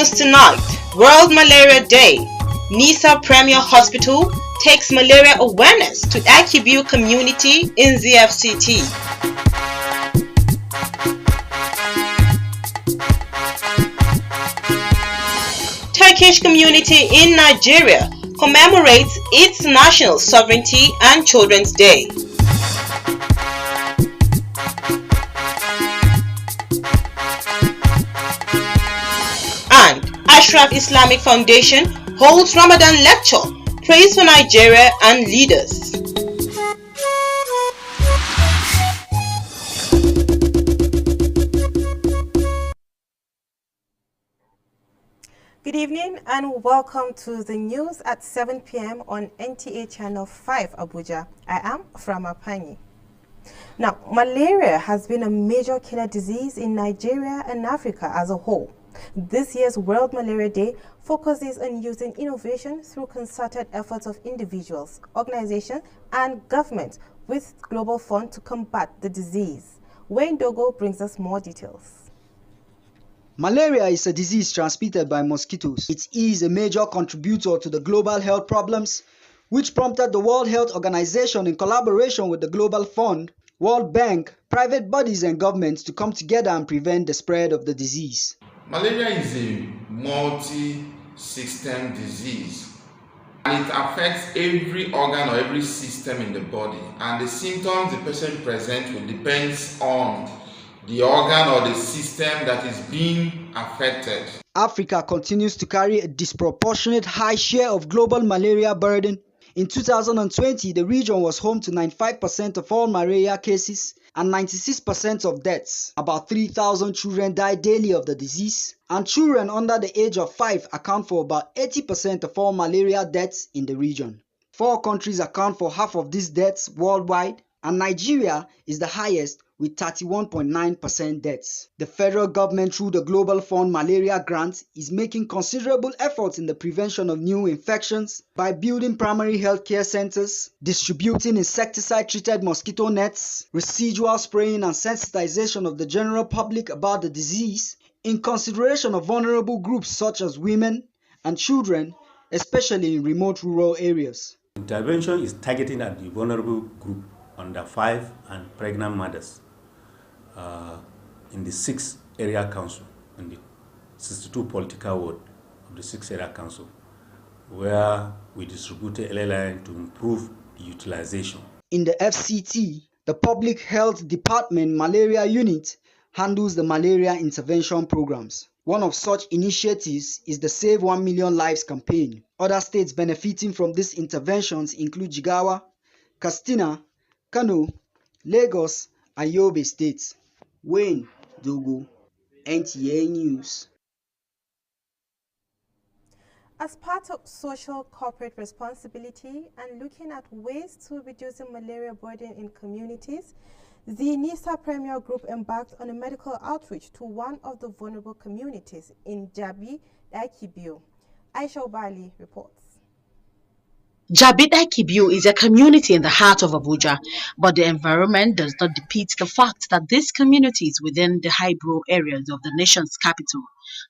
news tonight, World Malaria Day. NISA Premier Hospital takes malaria awareness to Akibeu community in ZFCT. Turkish community in Nigeria commemorates its National Sovereignty and Children's Day. And Ashraf Islamic Foundation holds Ramadan lecture, praise for Nigeria and leaders. Good evening and welcome to the news at 7 p.m. on NTA Channel 5 Abuja. I am Frama Pani. Now, malaria has been a major killer disease in Nigeria and Africa as a whole. This year's World Malaria Day focuses on using innovation through concerted efforts of individuals, organizations, and government with Global Fund to combat the disease. Wayne Dogo brings us more details. Malaria is a disease transmitted by mosquitoes. It is a major contributor to the global health problems, which prompted the World Health Organization in collaboration with the Global Fund, World Bank, private bodies and governments to come together and prevent the spread of the disease. Malaria is a multi-system disease, and it affects every organ or every system in the body, and the symptoms the patient presents will depend on the organ or the system that is being affected. Africa continues to carry a disproportionate high share of global malaria burden. In 2020, the region was home to 95% of all malaria cases and 96% of deaths. About 3,000 children die daily of the disease, and children under the age of 5 account for about 80% of all malaria deaths in the region. 4 countries account for half of these deaths worldwide, and Nigeria is the highest with 31.9% deaths. The federal government through the Global Fund Malaria Grant is making considerable efforts in the prevention of new infections by building primary health care centers, distributing insecticide-treated mosquito nets, residual spraying and sensitization of the general public about the disease, in consideration of vulnerable groups such as women and children, especially in remote rural areas. Intervention is targeting at the vulnerable group under 5 and pregnant mothers in the 6th area council, in the 62 political ward of the 6th area council, where we distributed LLI to improve the utilization. In the FCT, the Public Health Department Malaria Unit handles the malaria intervention programs. One of such initiatives is the Save 1 Million Lives campaign. Other states benefiting from these interventions include Jigawa, Katsina, Kano, Lagos, and Yobe states. Wayne Dogo, NTA News. As part of social corporate responsibility and looking at ways to reduce malaria burden in communities, the NISA Premier Group embarked on a medical outreach to one of the vulnerable communities in Jabi Akibeu. Aisha Obali reports. Jabi Akibeu is a community in the heart of Abuja, but the environment does not depict the fact that this community is within the high-brow areas of the nation's capital.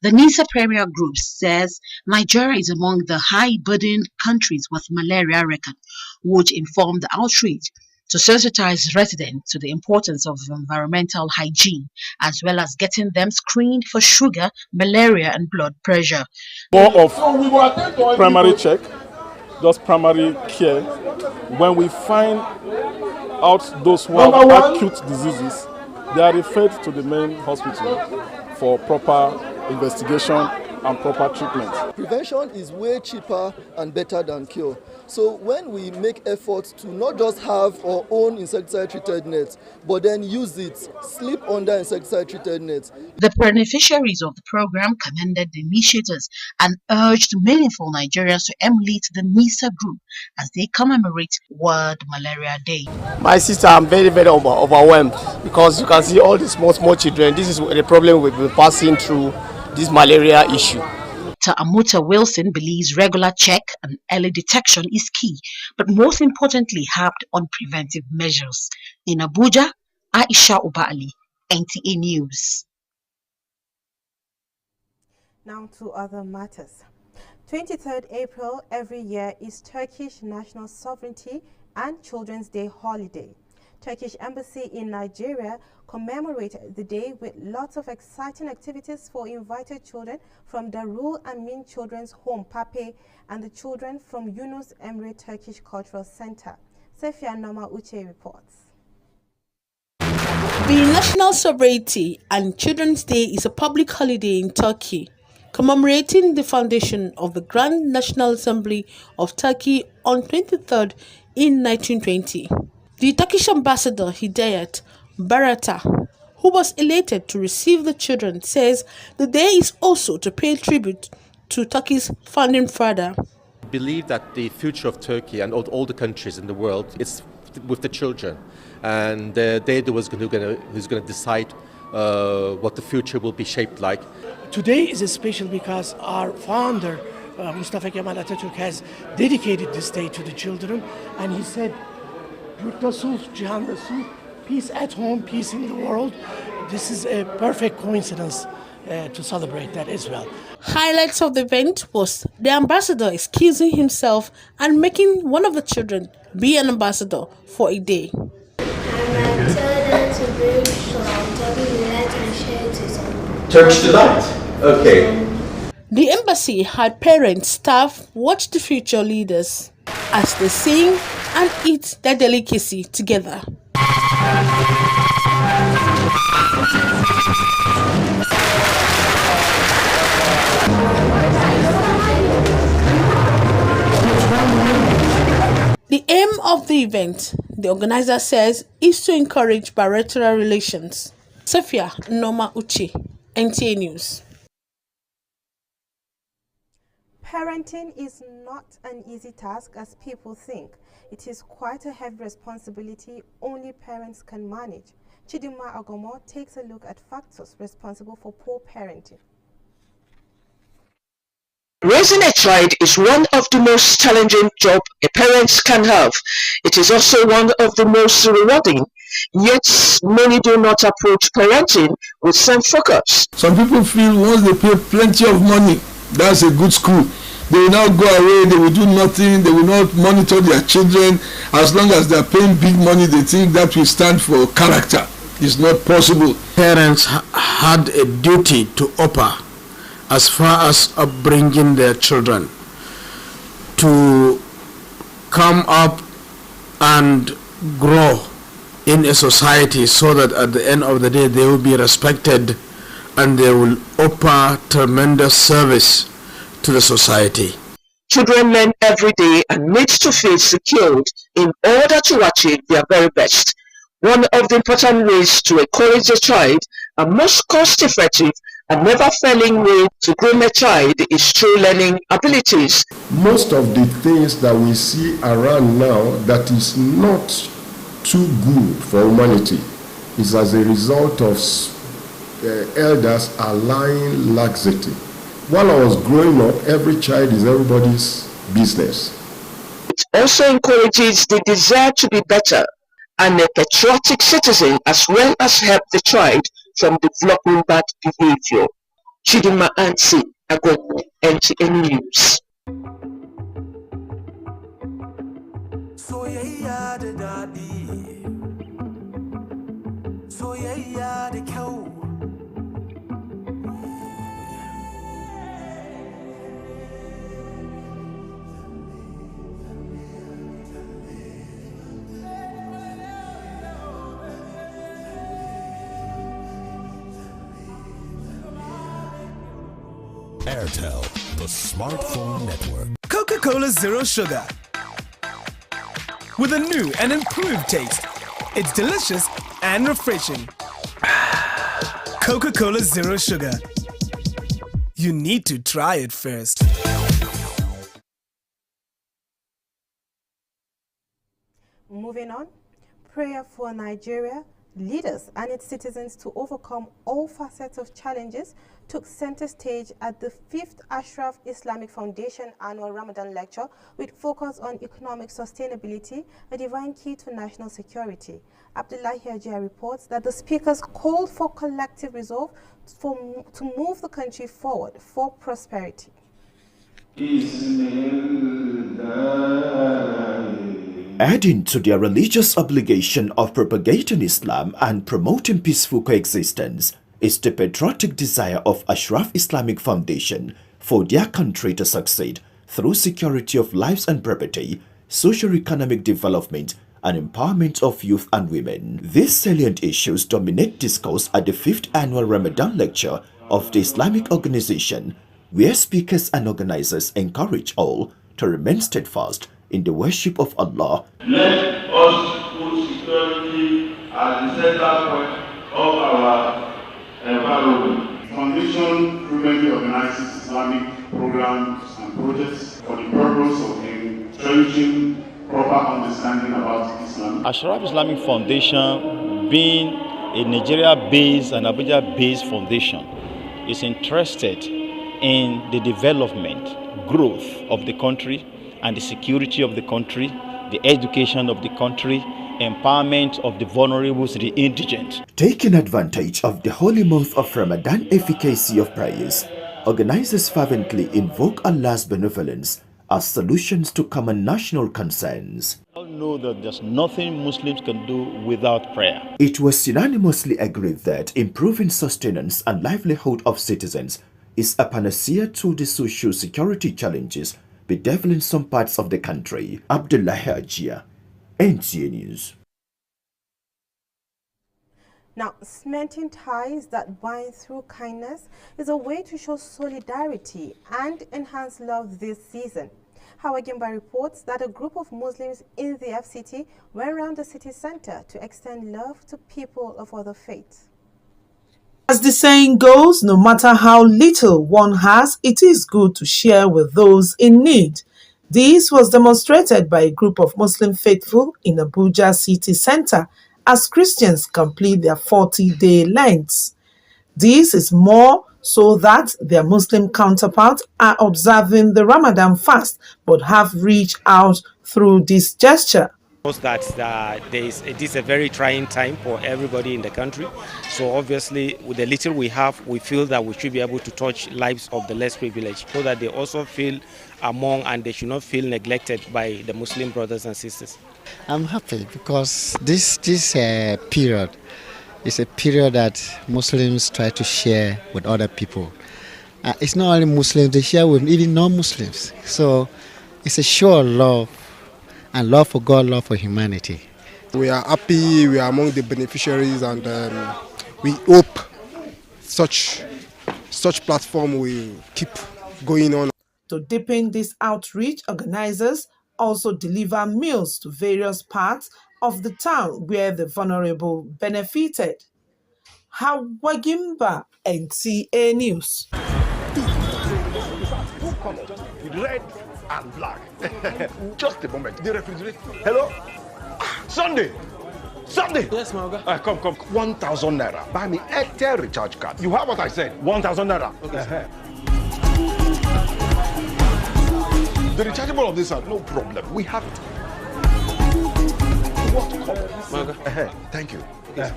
The NISA Premier Group says Nigeria is among the high-burdened countries with malaria record, which informed the outreach to sensitize residents to the importance of environmental hygiene, as well as getting them screened for sugar, malaria, and blood pressure. More of primary check, just primary care. When we find out those who have acute diseases, they are referred to the main hospital for proper investigation and proper treatment. Prevention is way cheaper and better than cure. So when we make efforts to not just have our own insecticide-treated nets, but then use it, sleep under insecticide-treated nets. The beneficiaries of the program commended the initiators and urged meaningful Nigerians to emulate the NISA group as they commemorate World Malaria Day. My sister, I'm very overwhelmed because you can see all these small children. This is the problem we've been passing through, this malaria issue. Dr. Amuta Wilson believes regular check and early detection is key, but most importantly harped on preventive measures. In Abuja, Aisha Obali, NTA News. Now to other matters. 23rd April every year is Turkish National Sovereignty and Children's Day holiday. Turkish Embassy in Nigeria commemorated the day with lots of exciting activities for invited children from Darul Amin Children's Home, Pape, and the children from Yunus Emre Turkish Cultural Center. Sefia Noma Uche reports. The National Sovereignty and Children's Day is a public holiday in Turkey, commemorating the foundation of the Grand National Assembly of Turkey on 23rd in 1920. The Turkish ambassador Hidayet Barata, who was elated to receive the children, says the day is also to pay tribute to Turkey's founding father. I believe that the future of Turkey and all the countries in the world is with the children, and they're the ones who's going to decide what the future will be shaped like. Today is special because our founder, Mustafa Kemal Atatürk, has dedicated this day to the children, and he said, Yurtta sulh, cihanda sulh, peace at home, peace in the world. This is a perfect coincidence to celebrate that as well. Highlights of the event was the ambassador excusing himself and making one of the children be an ambassador for a day. Turkish delight. Okay. The embassy had parents, staff watch the future leaders as they sing and eat their delicacy together. The aim of the event, the organizer says, is to encourage bilateral relations. Safia Noma Uchi, NTA News. Parenting is not an easy task as people think. It is quite a heavy responsibility only parents can manage. Chidima Agomo takes a look at factors responsible for poor parenting. Raising a child is one of the most challenging jobs a parent can have. It is also one of the most rewarding. Yet, many do not approach parenting with same focus. Some people feel once they pay plenty of money, that's a good school. They will not go away, they will do nothing, they will not monitor their children. As long as they are paying big money, they think that will stand for character. It's not possible. Parents had a duty to offer as far as upbringing their children, to come up and grow in a society so that at the end of the day they will be respected and they will offer tremendous service to the society. Children learn every day and need to feel secured in order to achieve their very best. One of the important ways to encourage a child and most cost-effective and never failing way to groom a child is through learning abilities. Most of the things that we see around now that is not too good for humanity is as a result of elders allowing laxity. While I was growing up, every child is everybody's business. It also encourages the desire to be better and a patriotic citizen, as well as help the child from developing bad behavior. Chidima Ansi Agogo, NTA News. Airtel, the smartphone network. Coca-Cola Zero Sugar. With a new and improved taste. It's delicious and refreshing. Coca-Cola Zero Sugar. You need to try it first. Moving on, prayer for Nigeria. leaders and its citizens to overcome all facets of challenges took center stage at the 5th Ashraf Islamic Foundation annual Ramadan lecture with focus on economic sustainability, a divine key to national security. Abdullahi Ajia reports that the speakers called for collective resolve to move the country forward for prosperity. Adding to their religious obligation of propagating Islam and promoting peaceful coexistence is the patriotic desire of Ashraf Islamic Foundation for their country to succeed through security of lives and property, socio-economic development, and empowerment of youth and women. These salient issues dominate discourse at the 5th annual Ramadan lecture of the Islamic organization, where speakers and organizers encourage all to remain steadfast in the worship of Allah. Let us put security at the center point of our environment. Foundation frequently organizes Islamic programs and projects for the purpose of entrenching proper understanding about Islam. Ashraf Islamic Foundation, being a Nigeria-based and Abuja-based foundation, is interested in the development, growth of the country and the security of the country, the education of the country, empowerment of the vulnerable, the indigent. Taking advantage of the holy month of Ramadan efficacy of prayers, organizers fervently invoke Allah's benevolence as solutions to common national concerns. We all know that there's nothing Muslims can do without prayer. It was unanimously agreed that improving sustenance and livelihood of citizens is a panacea to the social security challenges bedeviling some parts of the country. Abdullahi Ajia, NTA News. Now, cementing ties that bind through kindness is a way to show solidarity and enhance love this season. Hawa Gimba reports that a group of Muslims in the FCT went around the city center to extend love to people of other faiths. As the saying goes, no matter how little one has, it is good to share with those in need. This was demonstrated by a group of Muslim faithful in Abuja city center as Christians complete their 40-day Lent. This is more so that their Muslim counterparts are observing the Ramadan fast but have reached out through this gesture. That this is a very trying time for everybody in the country. So obviously, with the little we have, we feel that we should be able to touch lives of the less privileged so that they also feel among and they should not feel neglected by the Muslim brothers and sisters. I'm happy because this period is a period that Muslims try to share with other people. It's not only Muslims, they share with even non-Muslims. So it's a show of love. And love for God, love for humanity. We are happy, we are among the beneficiaries, and we hope such platform will keep going on. To deepen this outreach, organizers also deliver meals to various parts of the town where the vulnerable benefited. Hawagimba, NTA News. Red and black. Just a moment. The refrigerator. Hello? Sunday. Yes, my guy. Come. 1,000 naira. Buy me Airtel recharge card. You have what I said. 1,000 naira. Okay. The rechargeable of this are no problem. We have it. What color? Thank you. Okay.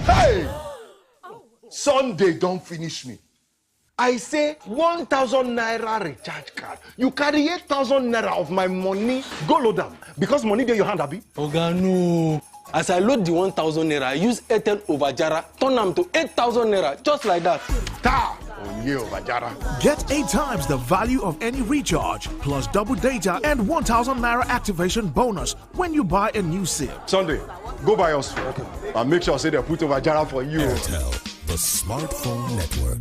Hey! Sunday don't finish me. I say 1,000 naira recharge card. You carry 8,000 naira of my money. Go load them. Because money there your hand, Abi. Oga, no. As I load the 1,000 naira, I use Airtel over Jara, turn them to 8,000 naira, just like that. Get 8 times the value of any recharge, plus double data and 1,000 naira activation bonus when you buy a new SIM. Sunday, go buy us. Okay. And make sure I say they put over Jara for you. Airtel, the smartphone network.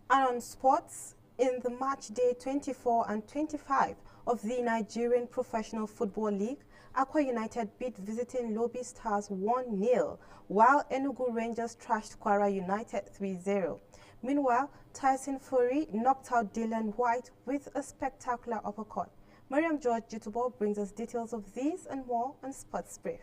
And on sports, in the match day 24 and 25 of the Nigerian Professional Football League, Aqua United beat visiting Lobby Stars 1-0, while Enugu Rangers trashed Kwara United 3-0. Meanwhile, Tyson Fury knocked out Dylan White with a spectacular uppercut. Mariam George Jitubo brings us details of these and more on Sports Brief.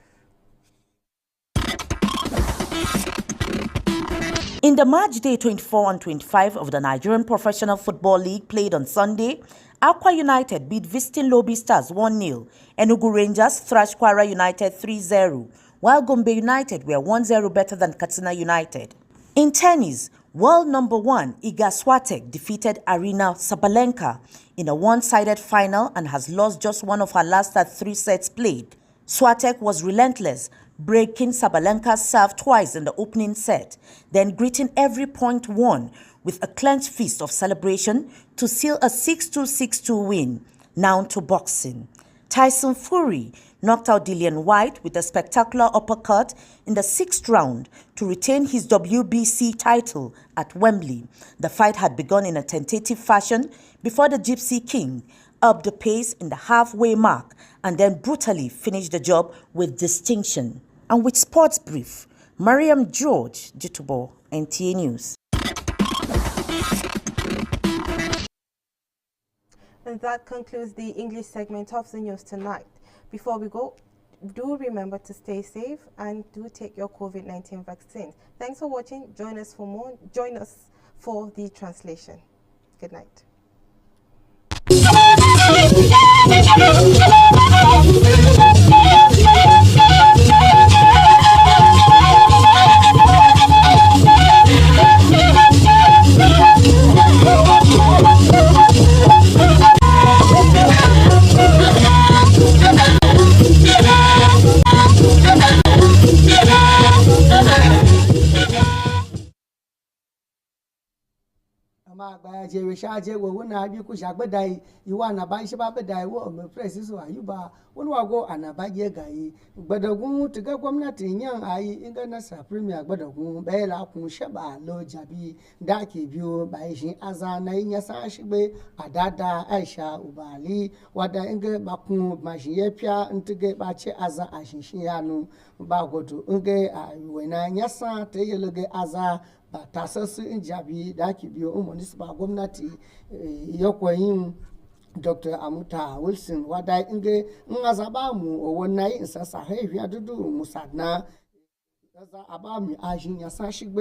In the match day 24 and 25 of the Nigerian Professional Football League played on Sunday, Aqua United beat visiting Lobby Stars 1-0. Enugu Rangers thrashed Kwara United 3-0, while Gombe United were 1-0 better than Katsina United. In tennis, world number 1 Iga Swiatek defeated Arina Sabalenka in a one-sided final and has lost just one of her last 3 sets played. Swiatek was relentless, breaking Sabalenka's serve twice in the opening set, then greeting every point won with a clenched fist of celebration to seal a 6-2, 6-2 win. Now to boxing. Tyson Fury knocked out Dillian White with a spectacular uppercut in the 6th round to retain his WBC title at Wembley. The fight had begun in a tentative fashion before the Gypsy King upped the pace in the halfway mark and then brutally finished the job with distinction. And with Sports Brief, Mariam George Jitubo, NTA News. And that concludes the English segment of the news tonight. Before we go, do remember to stay safe and do take your COVID-19 vaccine. Thanks for watching. Join us for the translation. Good night. je reshaje wo wona bi ku shagbedai iwa na ba sheba bedai wo me press so ayuba woni wago anaba je gai gbadagun tiga gwamnati yan ayi inga na sa premier gbadagun be la kun sheba lo jabi da ke biyo ba shi azana yin yasa shigbe adada Aisha Ubali wada inga bakun mashi yefia ntige ba che aza ashin yanu ba godo inga wena yasa te yeloge aza ba tasassu in jabi da ake biyo municipal gwamnati yakwayin Dr. Amuta Wilson wada inge in azaba mu wannan yin sassa haifiya dudu musadna za a ba mu ajin ya sa shigbe